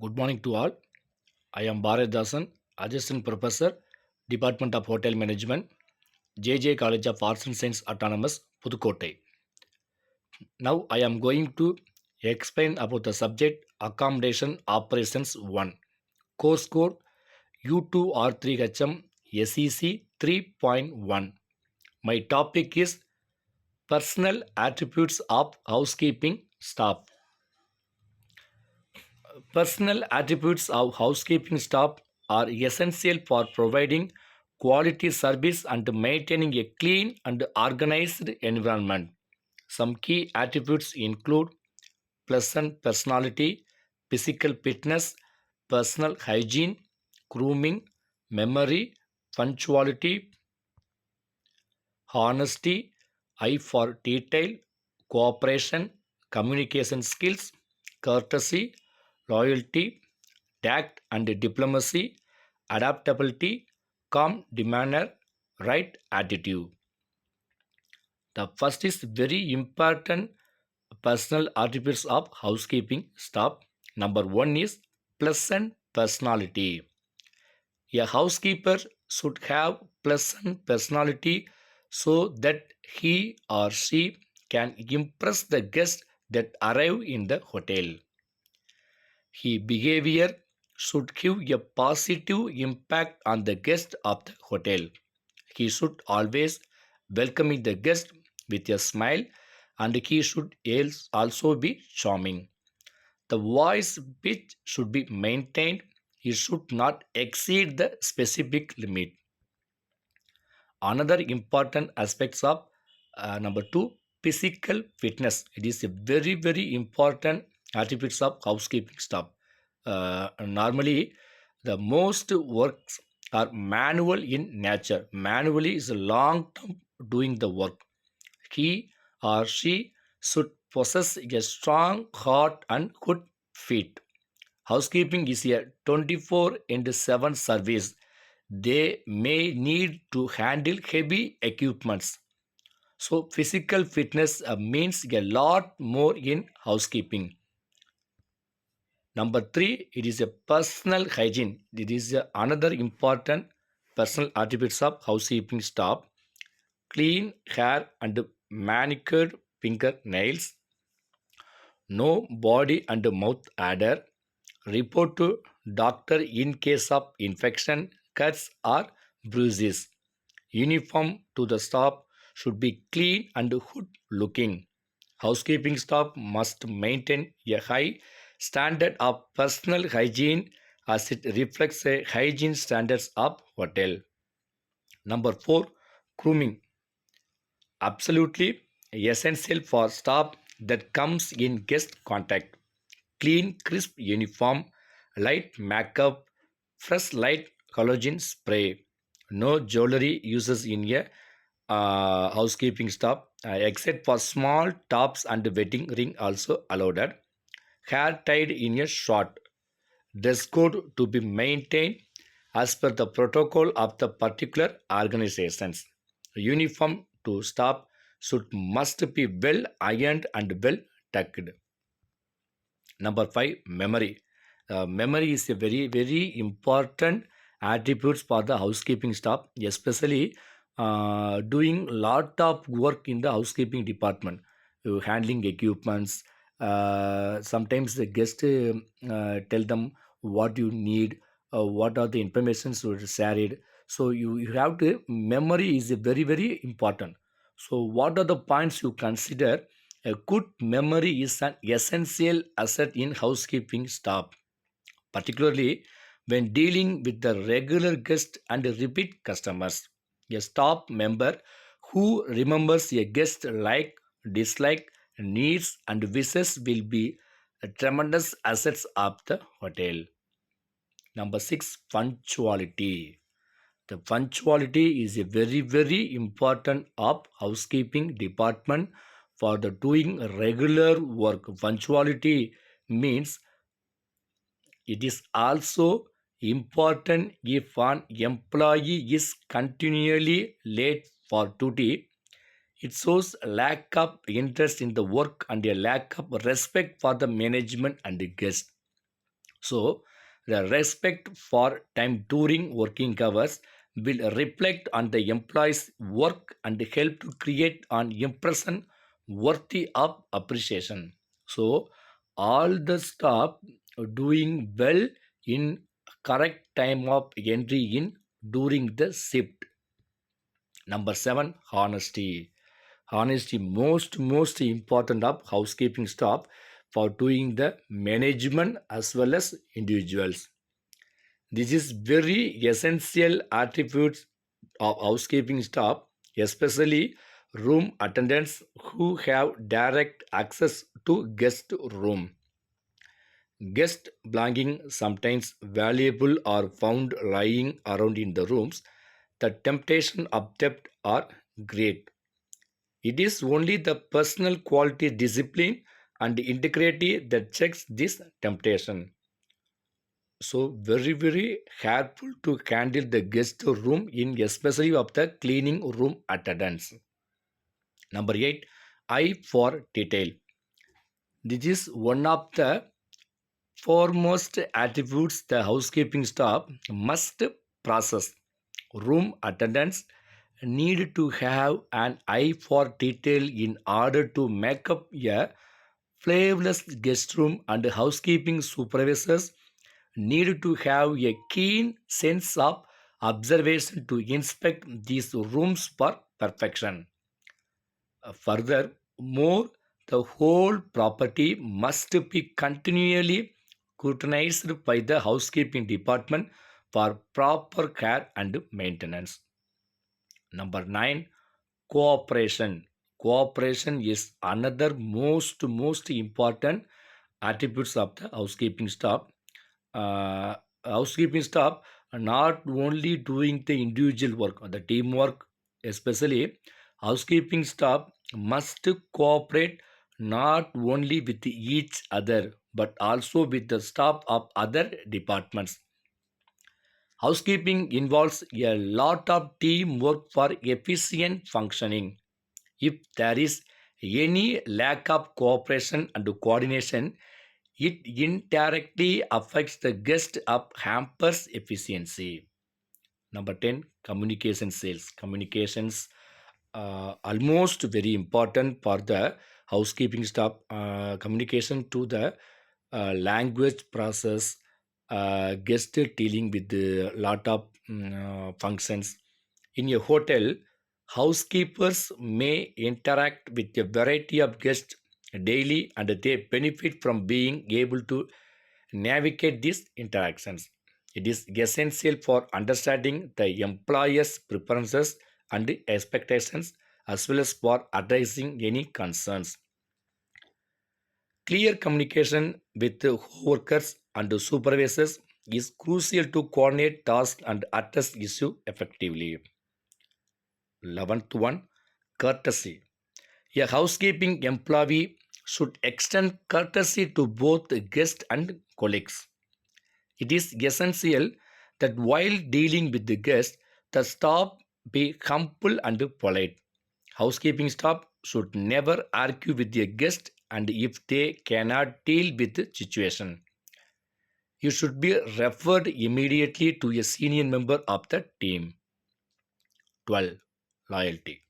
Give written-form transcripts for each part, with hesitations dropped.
Good morning to all. I am BHARATHITHASAN, Assistant Professor, Department of Hotel Management, JJ College of Arts and Science Autonomous, Pudukkottai. Now I am going to explain about the subject Accommodation Operations 1, Course Code U2R3HM SEC 3.1. My topic is Personal Attributes of Housekeeping Staff. Personal attributes of housekeeping staff are essential for providing quality service and maintaining a clean and organized environment. Some key attributes include pleasant personality, physical fitness, personal hygiene, grooming, memory, punctuality, honesty, eye for detail, cooperation, communication skills, courtesy, loyalty, tact and diplomacy, adaptability, calm demeanor, right attitude. The first is very important personal attributes of housekeeping staff. Number one is pleasant personality. A housekeeper should have pleasant personality so that he or she can impress the guests that arrive in the hotel. His behavior should give a positive impact on the guest of the hotel. He should always welcome the guest with a smile and he should also be charming. The voice pitch should be maintained. It should not exceed the specific limit. Another important aspects of number two, physical fitness. It is a very important attributes of housekeeping staff. Normally, the most works are manual in nature. Manually is a long term doing the work. He or she should possess a strong heart and good feet. Housekeeping is a 24 into 7 service. They may need to handle heavy equipments. So physical fitness means a lot more in housekeeping. Number three, it is a personal hygiene. It is another important personal attributes of housekeeping staff. Clean hair and manicured fingernails. No body and mouth odor. Report to doctor in case of infection, cuts or bruises. Uniform to the staff should be clean and good looking. Housekeeping staff must maintain a high standard of personal hygiene as it reflects the hygiene standards of hotel. Number 4, grooming. Absolutely essential for staff that comes in guest contact. Clean, crisp uniform, light makeup, fresh light collagen spray. No jewelry uses in a housekeeping staff except for small tops and wedding ring also allowed. Hair tied in a short. Dress code to be maintained as per the protocol of the particular organizations. Uniform to staff should must be well ironed and well tucked. Number 5, memory. Memory is a very important attributes for the housekeeping staff, especially doing lot of work in the housekeeping department, handling equipments. Sometimes the guest tell them what you need, what are the informations to shared. So you have to memory is a very important. So what are the points you consider? A good memory is an essential asset in housekeeping staff, particularly when dealing with the regular guest and repeat customers. A staff member who remembers a guest like, dislike, needs, and wishes will be a tremendous assets of the hotel. Number 6, punctuality. The punctuality is a very important of housekeeping department for the doing regular work. Punctuality means it is also important if an employee is continually late for duty. It shows a lack of interest in the work and a lack of respect for the management and the guest. So, the respect for time during working hours will reflect on the employee's work and help to create an impression worthy of appreciation. So, all the staff doing well in correct time of entry in during the shift. Number seven, honesty. Honesty most important of housekeeping staff for doing the management as well as individuals. This is very essential attributes of housekeeping staff, especially room attendants who have direct access to guest room. Guest belonging, sometimes valuable, are found lying around in the rooms. The temptation of theft are great. It is only the personal quality, discipline, and integrity that checks this temptation. So very careful to handle the guest room in especially of the cleaning room attendants. Number eight, eye for detail. This is one of the foremost attributes the housekeeping staff must process. Room attendants need to have an eye for detail in order to make up a flavorless guest room, and housekeeping supervisors need to have a keen sense of observation to inspect these rooms for perfection. Furthermore, the whole property must be continually scrutinized by the housekeeping department for proper care and maintenance. Number 9, cooperation. Cooperation is another most important attributes of the housekeeping staff. uh, Housekeeping staff are not only doing the individual work or the teamwork, especially housekeeping staff must cooperate not only with each other but also with the staff of other departments. Housekeeping involves a lot of teamwork for efficient functioning. If there is any lack of cooperation and coordination, it indirectly affects the guest of hampers efficiency. Number 10, communication sales. Communications almost very important for the housekeeping staff. Communication to the language process, guest dealing with a lot of functions. In a hotel, housekeepers may interact with a variety of guests daily, and they benefit from being able to navigate these interactions. It is essential for understanding the employer's preferences and expectations as well as for addressing any concerns. Clear communication with the workers and supervisors is crucial to coordinate tasks and address issues effectively. 11th one, courtesy. A housekeeping employee should extend courtesy to both the guests and colleagues. It is essential that while dealing with the guest, the staff be humble and polite. Housekeeping staff should never argue with their guest, and if they cannot deal with the situation, you should be referred immediately to a senior member of the team. 12. Loyalty.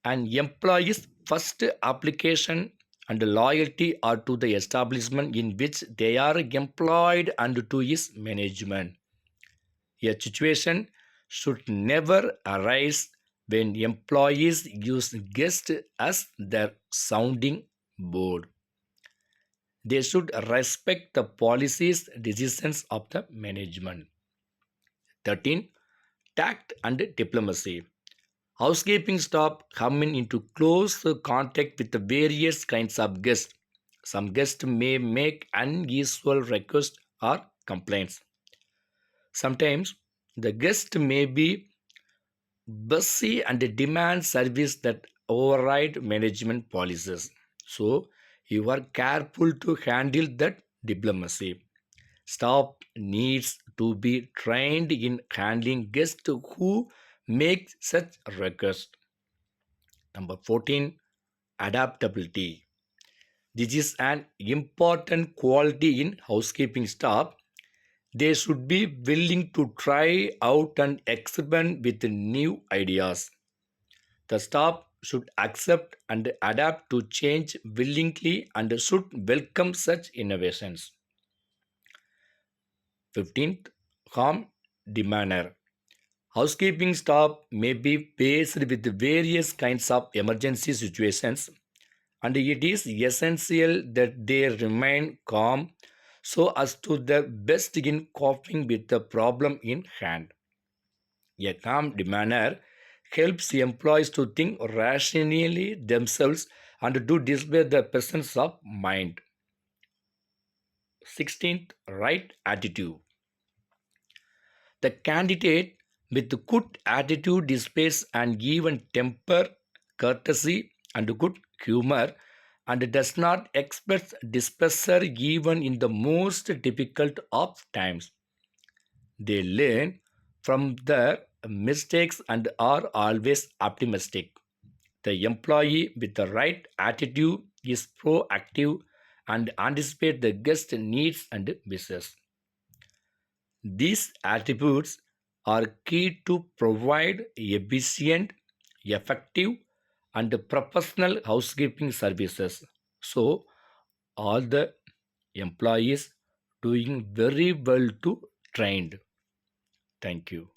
An employee's first application and loyalty are to the establishment in which they are employed and to its management. A situation should never arise when employees use guests as their sounding board. They should respect the policies decisions of the management. 13. Tact and diplomacy. Housekeeping staff come into close contact with the various kinds of guests. Some guests may make unusual requests or complaints. Sometimes the guest may be busy and demand service that override management policies. So you are careful to handle that diplomacy. Staff needs to be trained in handling guests who make such requests. Number 14, adaptability. This is an important quality in housekeeping staff. They should be willing to try out and experiment with new ideas. The staff should accept and adapt to change willingly and should welcome such innovations. 15th, calm demeanor. Housekeeping staff may be faced with various kinds of emergency situations, and it is essential that they remain calm so as to the best in coping with the problem in hand. A calm demeanor helps employees to think rationally themselves and to display the presence of mind. 16th, right attitude. The candidate with good attitude displays an even temper, courtesy, and good humor and does not express displeasure even in the most difficult of times. They learn from their mistakes and are always optimistic. The employee with the right attitude is proactive and anticipates the guest needs and wishes. These attributes are key to provide efficient, effective, and professional housekeeping services. So, all the employees doing very well to trained. Thank you.